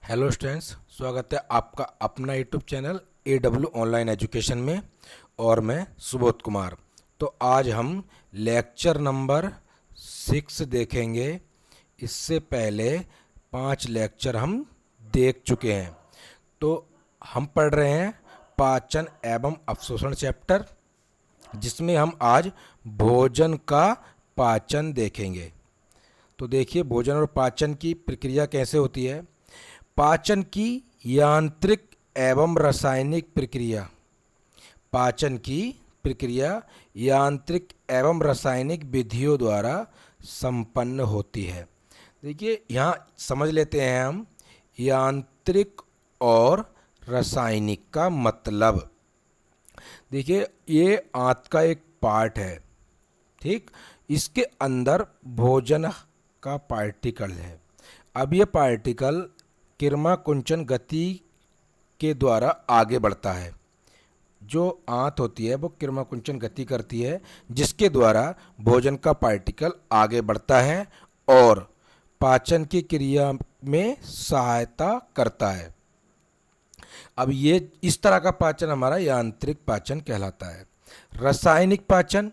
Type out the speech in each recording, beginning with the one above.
Hello students, स्वागत है आपका अपना YouTube channel AW online education में। और मैं सुबोध कुमार। तो आज हम लेक्चर नंबर 6 देखेंगे। इससे पहले 5 लेक्चर हम देख चुके हैं। तो हम पढ़ रहे हैं पाचन एवं अवशोषण चैप्टर, जिसमें हम आज भोजन का पाचन देखेंगे। तो देखिए, भोजन और पाचन की प्रक्रिया कैसे होती है। पाचन की यांत्रिक एवं रासायनिक प्रक्रिया। पाचन की प्रक्रिया यांत्रिक एवं रासायनिक विधियों द्वारा संपन्न होती है। देखिए, यहाँ समझ लेते हैं हम यांत्रिक और रासायनिक का मतलब। देखिए, ये आंत का एक पार्ट है, ठीक। इसके अंदर भोजन का पार्टिकल है। अब ये पार्टिकल किरमा कुंचन गति के द्वारा आगे बढ़ता है। जो आंत होती है वो किरमा कुंचन गति करती है, जिसके द्वारा भोजन का पार्टिकल आगे बढ़ता है और पाचन की क्रिया में सहायता करता है। अब ये इस तरह का पाचन हमारा यांत्रिक पाचन कहलाता है। रासायनिक पाचन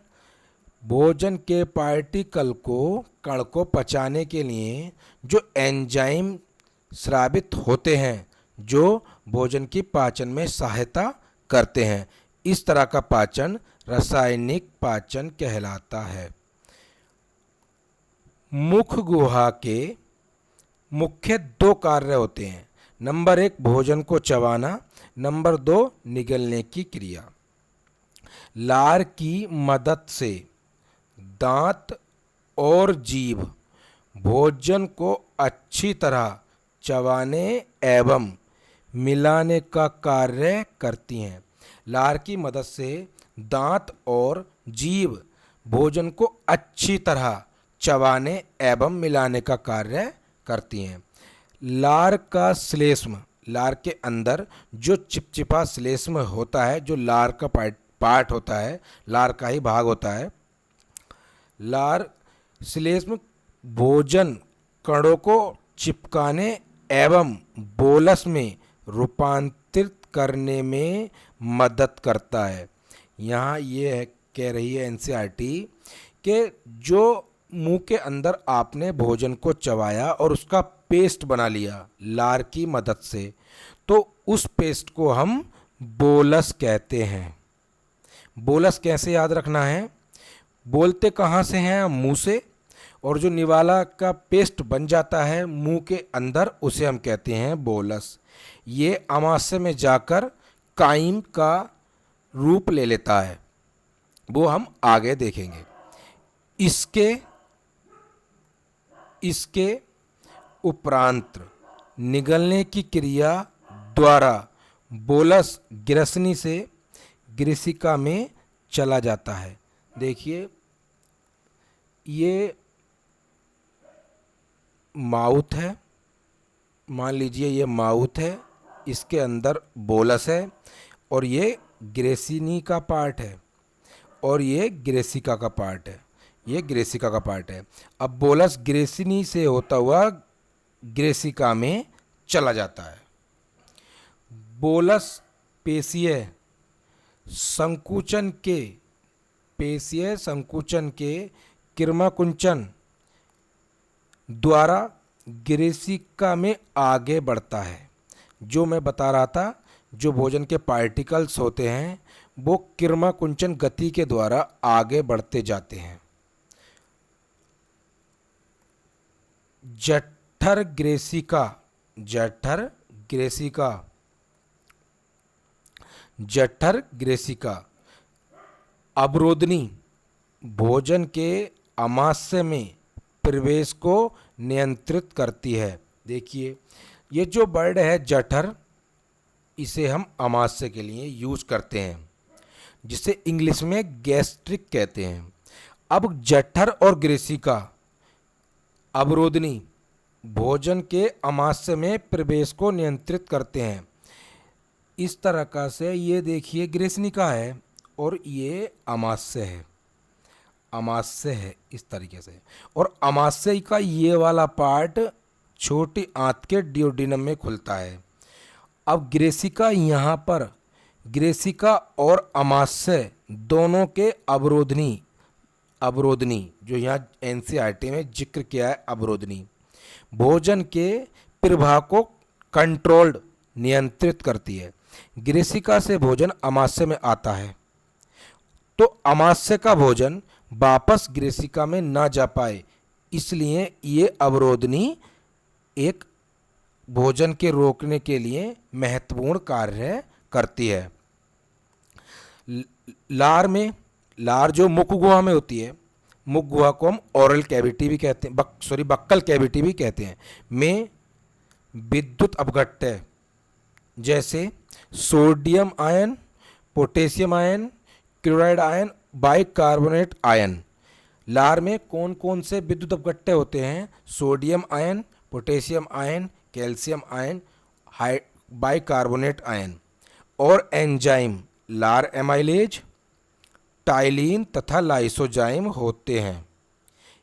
भोजन के पार्टिकल को कण को पचाने के लिए जो एंजाइम स्रावित होते हैं, जो भोजन की पाचन में सहायता करते हैं, इस तरह का पाचन रासायनिक पाचन कहलाता है। मुख गुहा के मुख्य 2 कार्य होते हैं। नंबर 1 भोजन को चबाना, नंबर 2 निगलने की क्रिया। लार की मदद से दांत और जीभ भोजन को अच्छी तरह चबाने एवं मिलाने का कार्य करती हैं। लार की मदद से दांत और जीभ भोजन को अच्छी तरह चबाने एवं मिलाने का कार्य करती हैं। लार का श्लेष्म, लार के अंदर जो चिपचिपा श्लेष्म होता है, जो लार का पार्ट होता है, लार का ही भाग होता है, लार श्लेष्म भोजन कणों को चिपकाने एवं बोलस में रूपांतरित करने में मदद करता है। यहाँ ये कह रही है NCERT कि जो मुंह के अंदर आपने भोजन को चबाया और उसका पेस्ट बना लिया लार की मदद से, तो उस पेस्ट को हम बोलस कहते हैं। बोलस कैसे याद रखना है, बोलते कहाँ से हैं हम, मुंह से, और जो निवाला का पेस्ट बन जाता है मुंह के अंदर, उसे हम कहते हैं बोलस। ये आमाशय में जाकर काइम का रूप ले लेता है, वो हम आगे देखेंगे। इसके उपरांत निगलने की क्रिया द्वारा बोलस ग्रसनी से ग्रसिका में चला जाता है। देखिए, ये माउथ है, मान लीजिए ये माउथ है, इसके अंदर बोलस है और ये ग्रेसिनी का पार्ट है और ये ग्रेसिका का पार्ट है, ये ग्रेसिका का पार्ट है। अब बोलस ग्रेसिनी से होता हुआ ग्रेसिका में चला जाता है। बोलस पेशीय संकुचन के किरमा-कुंचन द्वारा ग्रेसिका में आगे बढ़ता है। जो मैं बता रहा था, जो भोजन के पार्टिकल्स होते हैं वो किरमा-कुंचन गति के द्वारा आगे बढ़ते जाते हैं। जठर ग्रेसिका अवरोधनी भोजन के आमाशय में प्रवेश को नियंत्रित करती है। देखिए, ये जो वर्ड है जठर, इसे हम आमाशय के लिए यूज करते हैं, जिसे इंग्लिश में गैस्ट्रिक कहते हैं। अब जठर और ग्रेसिका अवरोधनी भोजन के आमाशय में प्रवेश को नियंत्रित करते हैं। इस तरह का से ये देखिए ग्रेसिका है और ये आमाशय है, इस तरीके से। और आमाशय का ये वाला पार्ट छोटी आंत के डियोडिनम में खुलता है। अब ग्रेसिका, यहाँ पर ग्रेसिका और अमाशय दोनों के अवरोधनी जो यहाँ एनसीईआरटी में जिक्र किया है, अवरोधनी भोजन के प्रवाह को कंट्रोल्ड नियंत्रित करती है। ग्रेसिका से भोजन अमाशय में आता है तो अमाशय का भोजन वापस ग्रेसिका में ना जा पाए, इसलिए ये अवरोधनी एक भोजन के रोकने के लिए महत्वपूर्ण कार्य करती है। लार जो मुख गुहा में होती है, मुख गुहा को हम ओरल कैविटी भी कहते हैं, बक्कल कैविटी भी कहते हैं, में विद्युत अपघट्य जैसे sodium ion, potassium ion, chloride ion, bicarbonate ion. लार में कौन कौन से विद्युत अपघट्य होते हैं? Sodium ion, potassium ion, calcium ion, bicarbonate ion. और एंजाइम लार एमाइलेज, टाइलिन तथा लाइसोजाइम होते हैं।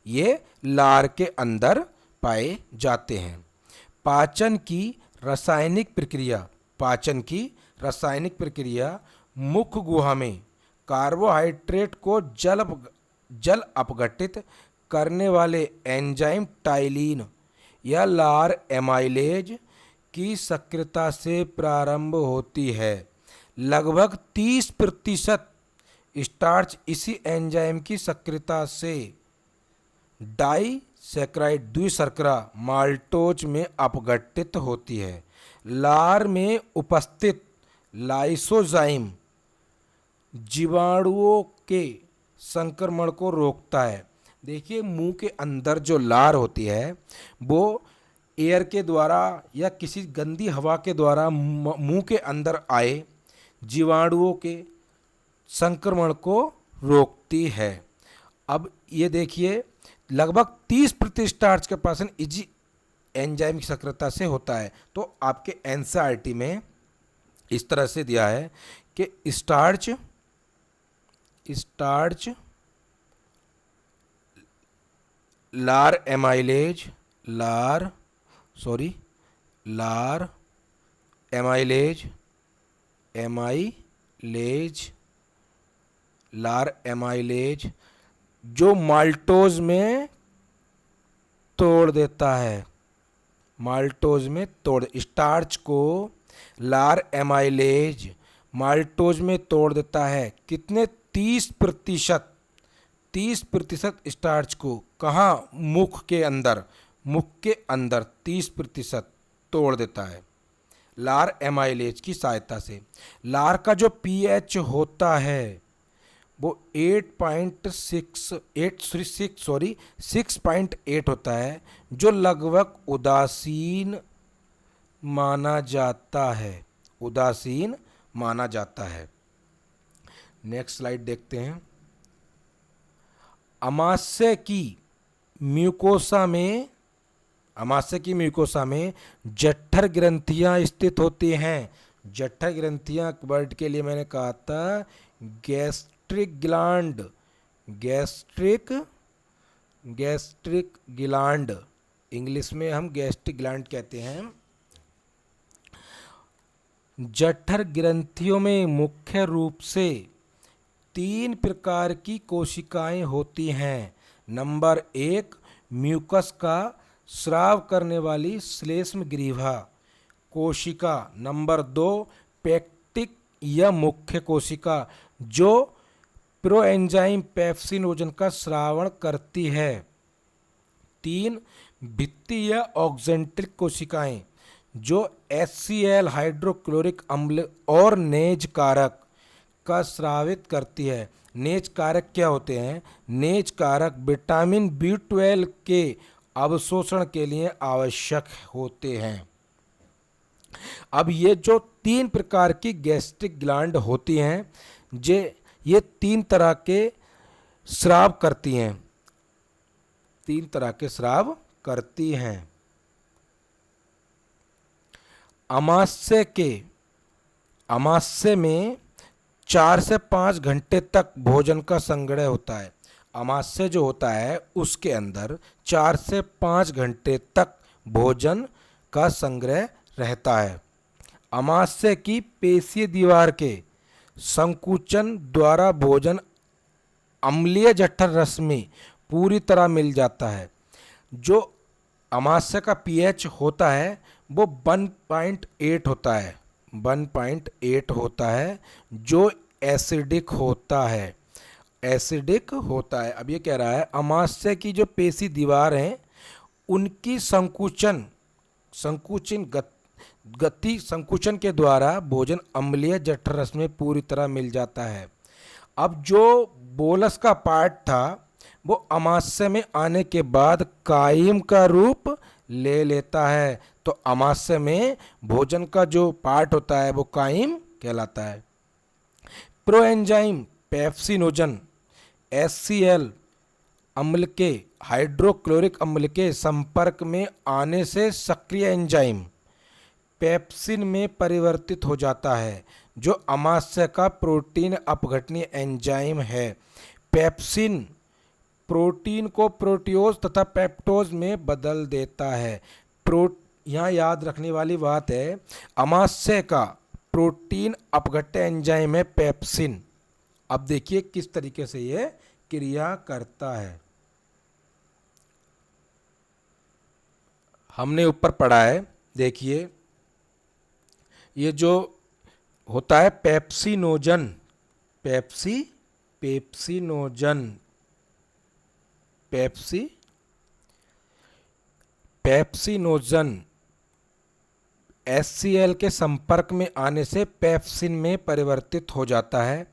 ये लार के अंदर पाए जाते हैं। पाचन की रासायनिक प्रक्रिया मुख गुहा में कार्बोहाइड्रेट को जल अपघटित करने वाले एंजाइम टाइलिन या लार एमाइलेज की सक्रियता से प्रारंभ होती है। लगभग 30% स्टार्च इसी एंजाइम की सक्रियता से डाइसैकराइड द्विशर्करा माल्टोज में अपघटित होती है। लार में उपस्थित लाइसोजाइम जीवाणुओं के संक्रमण को रोकता है। देखिए, मुंह के अंदर जो लार होती है वो एयर के द्वारा या किसी गंदी हवा के द्वारा मुंह के अंदर आए जीवाणुओं के संक्रमण को रोकती है। अब ये देखिए, लगभग 30% स्टार्च का पाचन इसी एंजाइम की सक्रियता से होता है। तो आपके एनसीईआरटी में इस तरह से दिया है कि स्टार्च लार एमाइलेज जो माल्टोज में तोड़ देता है, स्टार्च को लार एमाइलेज माल्टोज में तोड़ देता है। कितने? 30% स्टार्च को। कहाँ? मुख के अंदर 30% तोड़ देता है लार एमाइलेज की सहायता से। लार का जो पीएच होता है वो 6.8 होता है, जो लगभग उदासीन माना जाता है। नेक्स्ट स्लाइड देखते हैं। अमाशय की म्यूकोसा में जठर ग्रंथियां स्थित होती हैं। जठर ग्रंथियां वर्ड के लिए मैंने कहा था गैस्ट्रिक ग्लैंड, इंग्लिश में हम गैस्ट्रिक ग्लैंड कहते हैं। जठर ग्रंथियों में मुख्य रूप से 3 प्रकार की कोशिकाएं होती हैं। नंबर 1, म्यूकस का स्राव करने वाली श्लेष्मग्रीवा कोशिका। नंबर 2, पेक्टिक या मुख्य कोशिका जो प्रोएंजाइम पेप्सिनोजन का स्रावण करती है। 3, भित्ति या ऑक्जेंट्रिक कोशिकाएं जो HCl हाइड्रोक्लोरिक अम्ल और नेज कारक का स्रावित करती है। नेज कारक क्या होते हैं? नेज कारक विटामिन B12 के अवशोषण के लिए आवश्यक होते हैं। अब ये जो 3 प्रकार की गैस्ट्रिक ग्लैंड होती हैं, ये 3 तरह के स्राव करती हैं। 3 तरह के स्राव करती हैं। अमाशय में 4 से 5 घंटे तक भोजन का संग्रह होता है। अमाशय जो होता है उसके अंदर 4 से 5 घंटे तक भोजन का संग्रह रहता है। अमाशय की पेशीय दीवार के संकुचन द्वारा भोजन अम्लीय जठर रस में पूरी तरह मिल जाता है। जो अमाशय का पीएच होता है वो 1.8 होता है, 1.8 होता है, जो एसिडिक होता है, एसिडिक होता है। अब ये कह रहा है अमाशय की जो पेशी दीवार हैं उनकी संकुचन संकुचन गति संकुचन के द्वारा भोजन अम्लीय जठर रस में पूरी तरह मिल जाता है। अब जो बोलस का पार्ट था वो अमाशय में आने के बाद कायम का रूप ले लेता है। तो अमाशय में भोजन का जो पार्ट होता है वो कायम कहलाता है। प्रोएंजाइम पेप्सिनोजन HCl अम्ल के हाइड्रोक्लोरिक अम्ल के संपर्क में आने से सक्रिय एंजाइम पेप्सिन में परिवर्तित हो जाता है, जो अमाशय का प्रोटीन अपघटनीय एंजाइम है। पेप्सिन प्रोटीन को प्रोटियोज तथा पेप्टोज में बदल देता है। यहाँ याद रखने वाली बात है, अमाशय का प्रोटीन अपघट्य एंजाइम है पेप्सिन। अब देखिए किस तरीके से ये क्रिया करता है। हमने ऊपर पढ़ा है, देखिए ये जो होता है पेप्सिनोजन, पेप्सिनोजन HCl के संपर्क में आने से पेप्सिन में परिवर्तित हो जाता है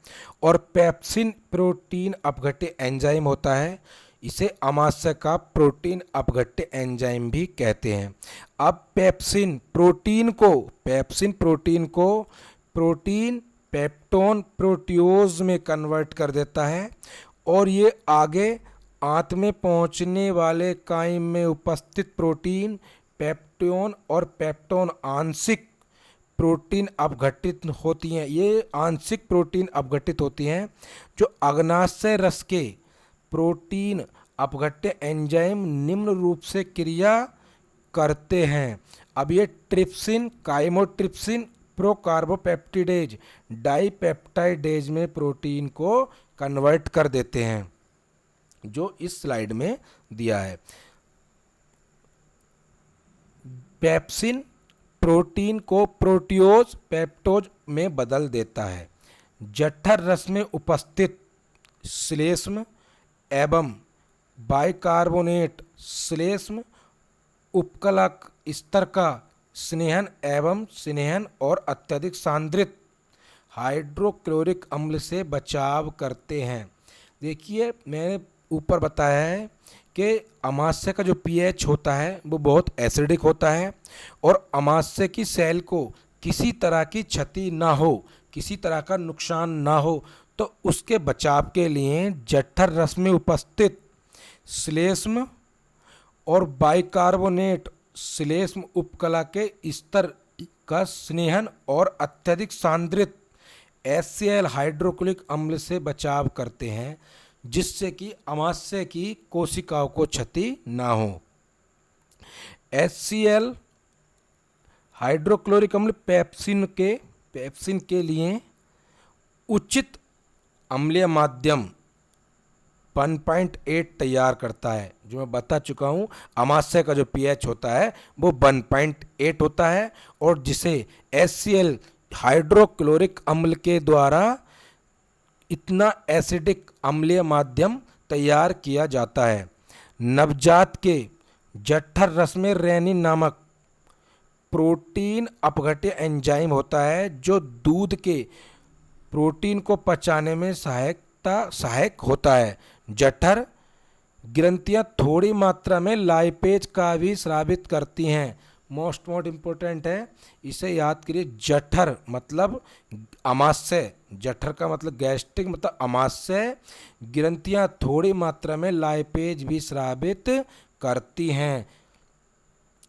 और पेप्सिन प्रोटीन अपघट्य एंजाइम होता है। इसे अमाशय का प्रोटीन अपघट्य एंजाइम भी कहते हैं। अब पेप्सिन प्रोटीन को प्रोटीन पेप्टोन प्रोटियोज में कन्वर्ट कर देता है और ये आगे आंत में पहुंचने वाले काइम में उपस्थित प्रोटीन पेप्टोन और पेप्टोन आंशिक प्रोटीन अपघटित होती हैं। ये आंशिक प्रोटीन अपघटित होती हैं जो अग्नाशय रस के प्रोटीन अपघट्य एंजाइम निम्न रूप से क्रिया करते हैं। अब ये ट्रिप्सिन, काइमोट्रिप्सिन, प्रोकार्बोपेप्टिडेज, डाइपेप्टाइडेज में प्रोटीन को कन्वर्ट कर देते हैं, जो इस स्लाइड में दिया है। पेप्सिन प्रोटीन को प्रोटियोज पेप्टोज में बदल देता है। जठर रस में उपस्थित श्लेष्म एवं बाइकार्बोनेट श्लेष्म उपकलक स्तर का स्नेहन एवं स्नेहन और अत्यधिक सांद्रित हाइड्रोक्लोरिक अम्ल से बचाव करते हैं। देखिए मैंने ऊपर बताया है कि अमाशय का जो पीएच होता है वो बहुत एसिडिक होता है और अमाशय की सेल को किसी तरह की क्षति ना हो, किसी तरह का नुकसान ना हो, तो उसके बचाव के लिए जठर रस में उपस्थित श्लेष्म और बाइकार्बोनेट श्लेष्म उपकला के स्तर का स्नेहन और अत्यधिक सांद्रित HCl हाइड्रोक्लोरिक अम्ल से बचाव करते हैं, जिससे कि अमाशय की कोशिकाओं को क्षति ना हो। HCl हाइड्रोक्लोरिक अम्ल पेप्सिन के लिए उचित अम्लीय माध्यम 1.8 तैयार करता है। जो मैं बता चुका हूँ, अमाशय का जो पीएच होता है वो 1.8 होता है और जिसे HCl हाइड्रोक्लोरिक अम्ल के द्वारा इतना एसिडिक अम्लीय माध्यम तैयार किया जाता है। नवजात के जठर रस में रेनिन नामक प्रोटीन अपघट्य एंजाइम होता है, जो दूध के प्रोटीन को पचाने में सहायक होता है। जठर ग्रंथियां थोड़ी मात्रा में लाइपेज का भी स्रावित करती हैं। मोस्ट इम्पोर्टेंट है, इसे याद करिए। जठर मतलब अमाशय, जठर का मतलब गैस्ट्रिक मतलब अमाशय ग्रंथियां थोड़ी मात्रा में लाइपेज भी स्रावित करती हैं।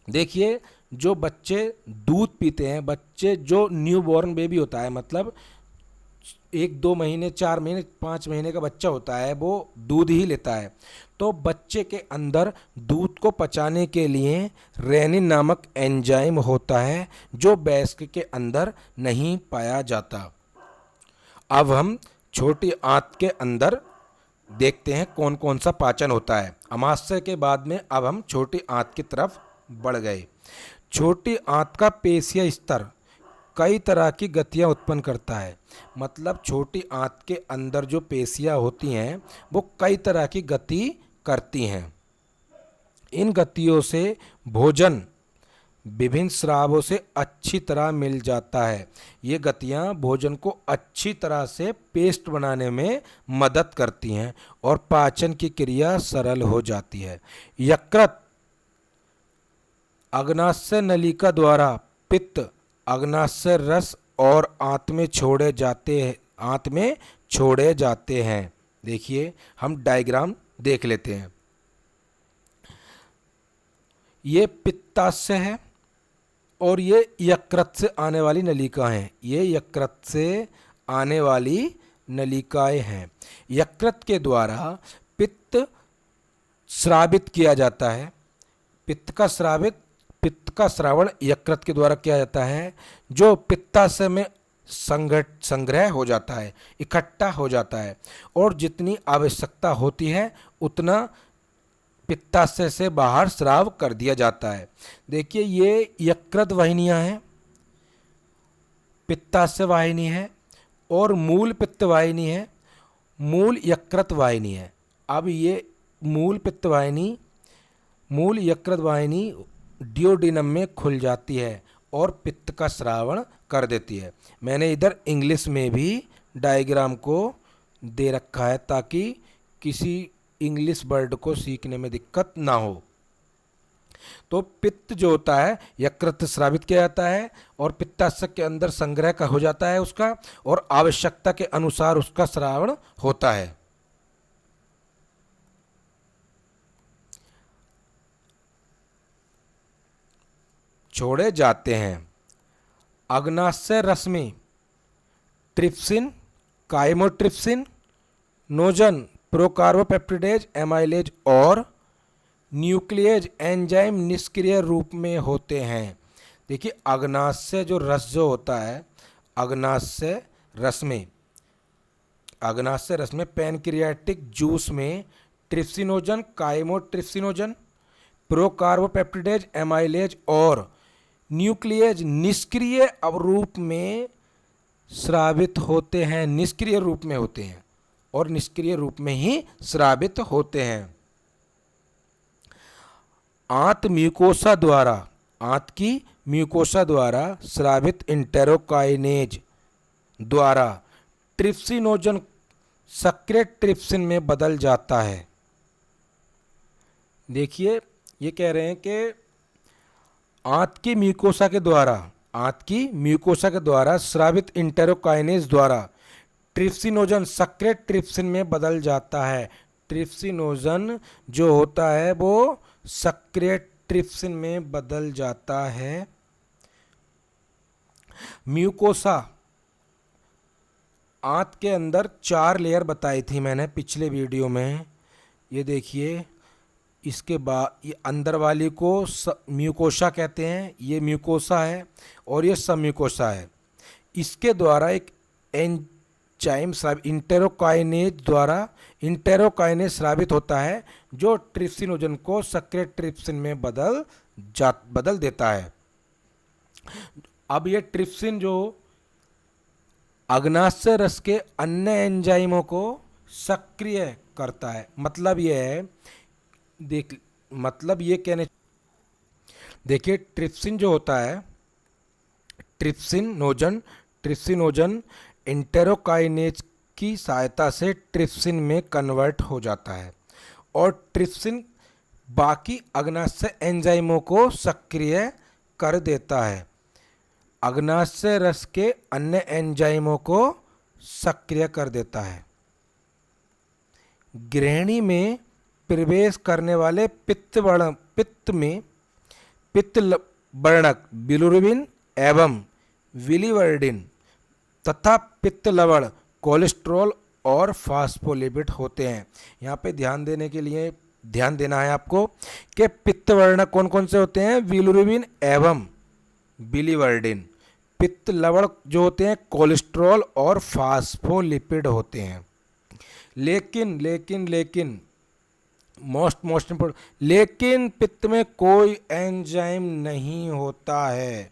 देखिए जो बच्चे दूध पीते हैं, बच्चे जो न्यूबॉर्न बेबी होता है, मतलब 1 2 महीने 4 महीने 5 महीने का बच्चा होता है वो दूध ही लेता है, तो बच्चे के अंदर दूध को पचाने के लिए रेनिन नामक एंजाइम होता है जो वयस्क के अंदर नहीं पाया जाता। अब हम छोटी आंत के अंदर देखते हैं कौन कौन सा पाचन होता है। अमाशय के बाद में अब हम छोटी आंत की तरफ बढ़ गए। छोटी आंत का पेशीय स्तर कई तरह की गतियां उत्पन्न करता है। मतलब छोटी आंत के अंदर जो पेशियां होती हैं वो कई तरह की गति करती हैं। इन गतियों से भोजन विभिन्न स्रावों से अच्छी तरह मिल जाता है। ये गतियाँ भोजन को अच्छी तरह से पेस्ट बनाने में मदद करती हैं और पाचन की क्रिया सरल हो जाती है। यकृत अग्नाशय नलिका द्वारा पित्त, अग्नाशय रस और आंत में छोड़े जाते हैं। देखिए हम डायग्राम देख लेते हैं। ये पित्ताशय है और ये यकृत से आने वाली नलिका हैं। ये यकृत से आने वाली नलिकाएं हैं। यकृत के द्वारा पित्त स्रावित किया जाता है। पित्त का श्रावण यकृत के द्वारा किया जाता है, जो पित्ताशय में संग्रह हो जाता है, इकट्ठा हो जाता है और जितनी आवश्यकता होती है उतना पित्ताशय से बाहर स्राव कर दिया जाता है। देखिए ये यकृत वाहिनियां हैं, पित्ताशय वाहिनी है और मूल पित्त वाहिनी है, मूल यकृत वाहिनी है। अब ये मूल यकृत वाहिनी डियोडिनम में खुल जाती है और पित्त का श्रावण कर देती है। मैंने इधर इंग्लिश में भी डायग्राम को दे रखा है ताकि किसी इंग्लिश वर्ड को सीखने में दिक्कत ना हो। तो पित्त जो होता है यकृत स्रावित किया जाता है और पित्ताशय के अंदर संग्रह का हो जाता है उसका, और आवश्यकता के अनुसार उसका श्रावण होता है। छोड़े जाते हैं। अग्नाशय रस में ट्रिप्सिन, काइमोट्रिप्सिन, नोजन, प्रोकार्बोपेप्टिडेज, एमाइलेज और न्यूक्लियेज एंजाइम निष्क्रिय रूप में होते हैं। देखिए अग्नाशय जो रस जो होता है, अग्नाशय रस में पैनक्रियाटिक जूस में ट्रिप्सिनोजन, काइमोट्रिप्सिनोजन, प्रोकार्बोपेप्टिडेज, एमाइलेज और न्यूक्लियेज निष्क्रिय रूप में स्रावित होते हैं, निष्क्रिय रूप में होते हैं और निष्क्रिय रूप में ही स्रावित होते हैं। आंत की म्यूकोसा द्वारा स्रावित इंटेरोकाइनेज द्वारा ट्रिप्सिनोजन सक्रिय ट्रिप्सिन में बदल जाता है। देखिए ये कह रहे हैं कि आंत की म्यूकोसा के द्वारा स्रावित इंटेरोकाइनेज द्वारा ट्रिप्सिनोजन सक्रिय ट्रिप्सिन में बदल जाता है। ट्रिप्सिनोजन जो होता है वो सक्रिय ट्रिप्सिन में बदल जाता है। म्यूकोसा आंत के अंदर 4 लेयर बताई थी मैंने पिछले वीडियो में। ये देखिए इसके बाद ये अंदर वाली को म्यूकोसा कहते हैं, ये म्यूकोसा है और ये सबम्यूकोसा है। इसके द्वारा एक एंजाइम इंटेरोकाइनेज स्रावित होता है जो ट्रिप्सिनोजन को सक्रिय ट्रिप्सिन में बदल देता है। अब ये ट्रिप्सिन जो अग्नाशय रस के अन्य एंजाइमों को सक्रिय करता है। मतलब देखिए ट्रिप्सिन जो होता है, ट्रिप्सिनोजन इंटेरोकाइनेज की सहायता से ट्रिप्सिन में कन्वर्ट हो जाता है और ट्रिप्सिन बाकी अग्नाशय एंजाइमों को सक्रिय कर देता है। अग्नाशय रस के अन्य एंजाइमों को सक्रिय कर देता है। ग्रहणी में प्रवेश करने वाले पित्त वर्णक बिलिरुबिन एवं विलिवर्डिन तथा पित्त लवण कोलेस्ट्रॉल और फास्फोलिपिड होते हैं। यहाँ पे ध्यान देना है आपको कि पित्त वर्णक कौन कौन से होते हैं, बिलिरुबिन एवं बिलिवर्डिन। पित्त लवण जो होते हैं कोलेस्ट्रॉल और फास्फोलिपिड होते हैं। लेकिन मोस्ट इम्पोर्टेंट, लेकिन पित्त में कोई एंजाइम नहीं होता है।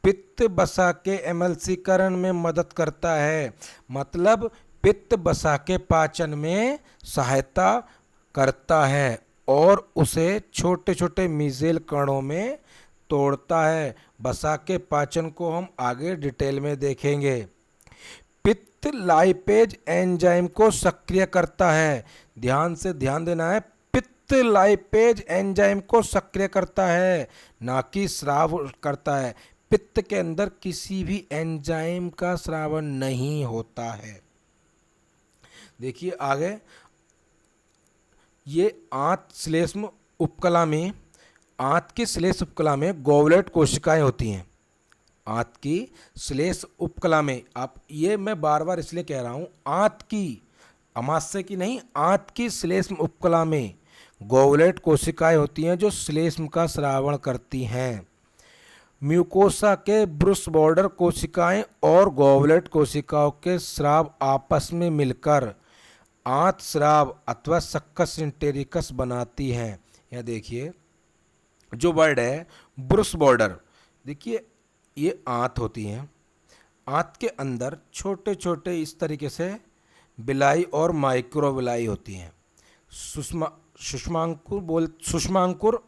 पित्त वसा के एमल्सीकरण में मदद करता है, मतलब पित्त वसा के पाचन में सहायता करता है और उसे छोटे छोटे मीज़ेल कणों में तोड़ता है। वसा के पाचन को हम आगे डिटेल में देखेंगे। पित्त लाइपेज एंजाइम को सक्रिय करता है। ध्यान देना है, पित्त लाइपेज एंजाइम को सक्रिय करता है, ना कि स्राव करता है। पित्त के अंदर किसी भी एंजाइम का स्रावन नहीं होता है। देखिए आगे, ये आंत श्लेष्म उपकला में, आंत की श्लेष्म उपकला में गोवलेट कोशिकाएं होती हैं। आंत की श्लेष्म उपकला में, आप ये मैं बार बार इसलिए कह रहा हूँ, आंत की, अमाशय की नहीं, आंत की श्लेष्म उपकला में गोवलेट कोशिकाएं होती हैं जो श्लेष्म का स्रावण करती हैं। म्यूकोसा के ब्रुश बॉर्डर कोशिकाएं और गोवलेट कोशिकाओं के स्राव आपस में मिलकर आंत स्राव अथवा सक्कस इंटेरिकस बनाती हैं। यह देखिए जो वर्ड है ब्रुश बॉर्डर, देखिए ये आंत होती हैं। आंत के अंदर छोटे छोटे इस तरीके से विलाई और माइक्रोविलाई होती हैं। सुषमांकुर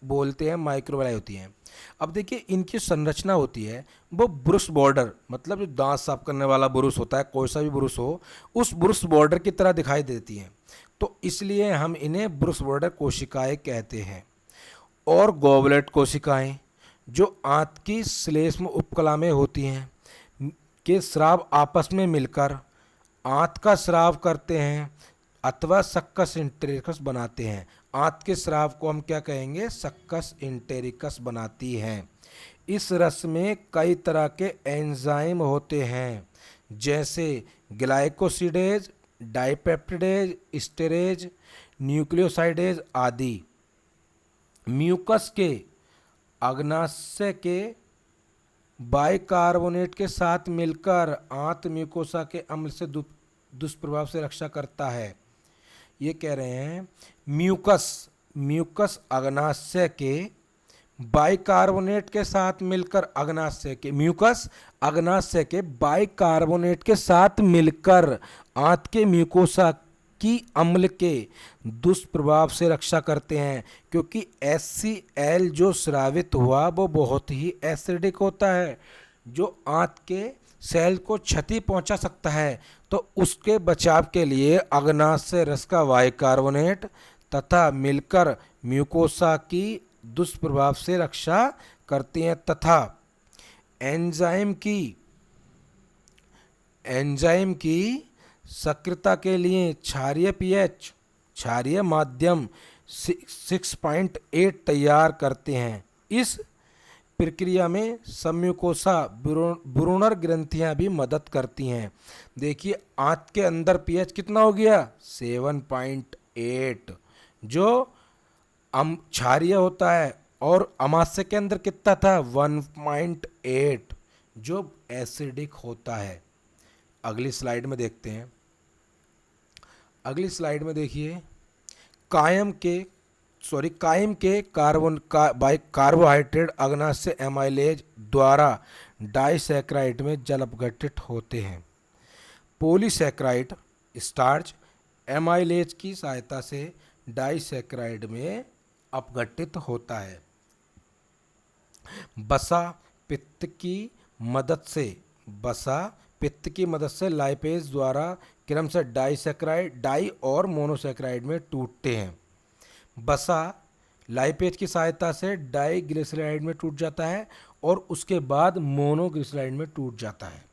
बोलते हैं, माइक्रोविलाई होती हैं। अब देखिए इनकी संरचना होती है वो ब्रुश बॉर्डर, मतलब जो दांत साफ करने वाला ब्रुश होता है, कोई सा भी ब्रुश हो, उस ब्रुश बॉर्डर की तरह दिखाई देती हैं, तो इसलिए हम इन्हें ब्रुश बॉर्डर कोशिकाएं कहते हैं। और गोवलेट कोशिकाएं जो आंत की श्लेष्म उपकला में होती हैं के स्राव आपस में मिलकर आंत का स्राव करते हैं अथवा सक्कस इंटेरिकस बनाते हैं। आंत के स्राव को हम क्या कहेंगे, सक्कस इंटेरिकस बनाती हैं। इस रस में कई तरह के एंजाइम होते हैं, जैसे ग्लाइकोसिडेज, डाइपेप्टिडेज, स्टेरेज, न्यूक्लियोसाइडेज आदि। म्यूकस के अग्नाशय के बाइकार्बोनेट के साथ मिलकर आंत म्यूकोसा के अम्ल से दुष्प्रभाव से रक्षा करता है। ये कह रहे हैं म्यूकस अग्नाशय के बाइकार्बोनेट के साथ मिलकर, म्यूकस अग्नाशय के बाइकार्बोनेट के साथ मिलकर आंत के म्यूकोसा की अम्ल के दुष्प्रभाव से रक्षा करते हैं, क्योंकि HCl जो स्रावित हुआ वो बहुत ही एसिडिक होता है, जो आंत के सेल को क्षति पहुंचा सकता है। तो उसके बचाव के लिए अग्नाशय रस का बाइकार्बोनेट तथा मिलकर म्यूकोसा की दुष्प्रभाव से रक्षा करती हैं, तथा एंजाइम की सक्रियता के लिए क्षारीय pH, क्षारीय माध्यम 6.8 तैयार करते हैं। इस प्रक्रिया में सम्यूकोसा ब्रूनर ग्रंथियां भी मदद करती हैं। देखिए आंत के अंदर pH कितना हो गया, 7.8, जो क्षारीय होता है, और अमाशय के अंदर कितना था, 1.8, जो एसिडिक होता है। अगली स्लाइड में देखते हैं। अगली स्लाइड में देखिए, कायम के कार्बोहाइड्रेट अग्नाशय एमाइलेज द्वारा डाइसैकराइड में जल अपघटित होते हैं। पॉलीसैकराइड स्टार्च एमाइलेज की सहायता से डाइसैकराइड में अपघटित होता है। वसा पित्त की मदद से लाइपेज द्वारा क्रम से डाई और मोनोसैकराइड में टूटते हैं। वसा लाइपेज की सहायता से डाइग्लिसराइड में टूट जाता है और उसके बाद मोनोग्लिसराइड में टूट जाता है।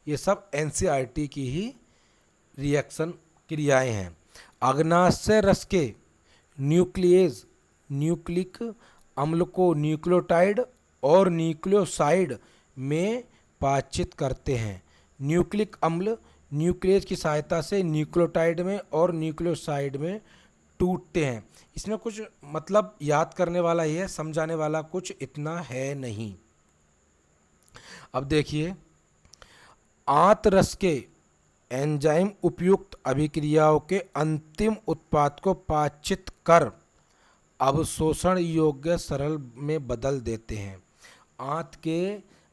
ये सब NCERT की ही रिएक्शन क्रियाएं हैं। अग्नाशय रस के न्यूक्लिक अम्ल को न्यूक्लियोटाइड और न्यूक्लियोसाइड में पाचित करते हैं। न्यूक्लिक अम्ल न्यूक्लियस की सहायता से न्यूक्लियोटाइड में और न्यूक्लियोसाइड में टूटते हैं। इसमें कुछ मतलब याद करने वाला ही है, समझाने वाला कुछ इतना है नहीं। अब देखिए, आंत रस के एंजाइम उपयुक्त अभिक्रियाओं के अंतिम उत्पाद को पाचित कर अवशोषण योग्य सरल में बदल देते हैं। आंत के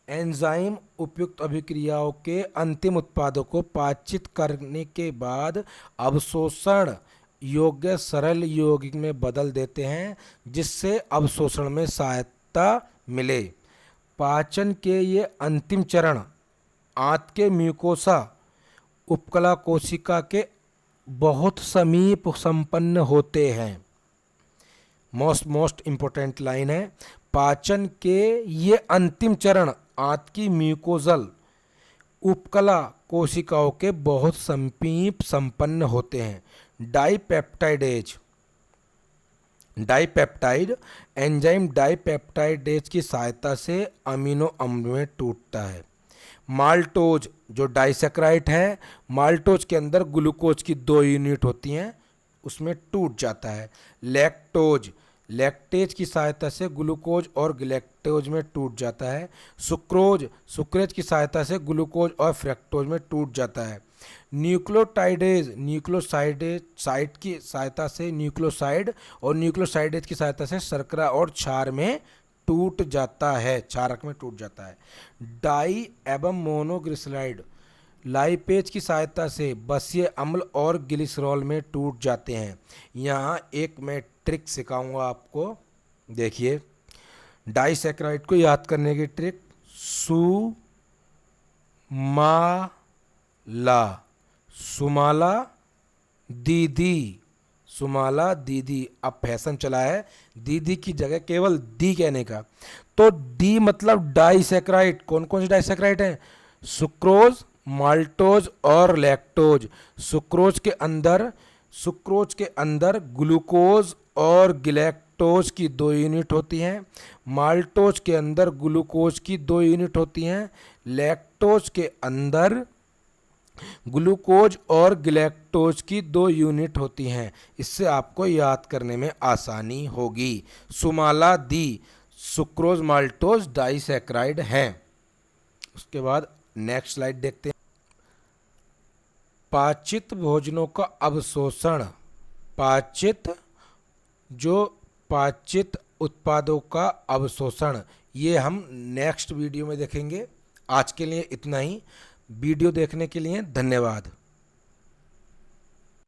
एंजाइम उपयुक्त अभिक्रियाओं के अंतिम उत्पादों को पाचित करने के बाद अवशोषण योग्य सरल यौगिक में बदल देते हैं, जिससे अवशोषण में सहायता मिले। पाचन के ये अंतिम चरण आंत के म्यूकोसा उपकला कोशिका के बहुत समीप संपन्न होते हैं। मोस्ट इम्पोर्टेंट लाइन है, पाचन के ये अंतिम चरण आंत की म्यूकोजल उपकला कोशिकाओं के बहुत समीप संपन्न होते हैं। डाइपेप्टाइड एंजाइम डाइपेप्टाइडेज की सहायता से अमीनो अम्ल में टूटता है। माल्टोज जो डाइसैकराइड है, माल्टोज के अंदर ग्लूकोज की 2 यूनिट होती हैं, उसमें टूट जाता है। लैक्टोज लैक्टेज की सहायता से ग्लूकोज और ग्लैक्टोज में टूट जाता है। सुक्रोज सुक्रेज की सहायता से ग्लूकोज और फ्रक्टोज में टूट जाता है। न्यूक्लियोटाइडेज न्यूक्लियोसाइड की सहायता से न्यूक्लियोसाइड और न्यूक्लियोसाइडेज की सहायता से शर्करा और क्षार में टूट जाता है, क्षारक में टूट जाता है। डाई एवं मोनोग्लिसराइड लाइपेज की सहायता से बसीय अम्ल और ग्लिसरॉल में टूट जाते हैं। यहाँ एक मैं ट्रिक सिखाऊंगा आपको, देखिए। डाइसैकराइड को याद करने की ट्रिक, सुमाला दीदी, सुमाला दीदी। अब फैशन चला है दीदी की जगह केवल दी कहने का, तो डी मतलब डाइसैकराइड। कौन कौन से डाइसैकराइड हैं? सुक्रोज, माल्टोज और लैक्टोज। सुक्रोज के अंदर ग्लूकोज और ग्लैक्टोज की 2 यूनिट होती हैं। माल्टोज के अंदर ग्लूकोज की 2 यूनिट होती हैं। लैक्टोज के अंदर ग्लूकोज और ग्लैक्टोज की 2 यूनिट होती हैं। इससे आपको याद करने में आसानी होगी। सुमाला दी सुक्रोज माल्टोज डाइसैकराइड हैं। उसके बाद नेक्स्ट स्लाइड देखते हैं। पाचित भोजनों का अवशोषण, पाचित उत्पादों का अवशोषण, ये हम नेक्स्ट वीडियो में देखेंगे। आज के लिए इतना ही। वीडियो देखने के लिए धन्यवाद।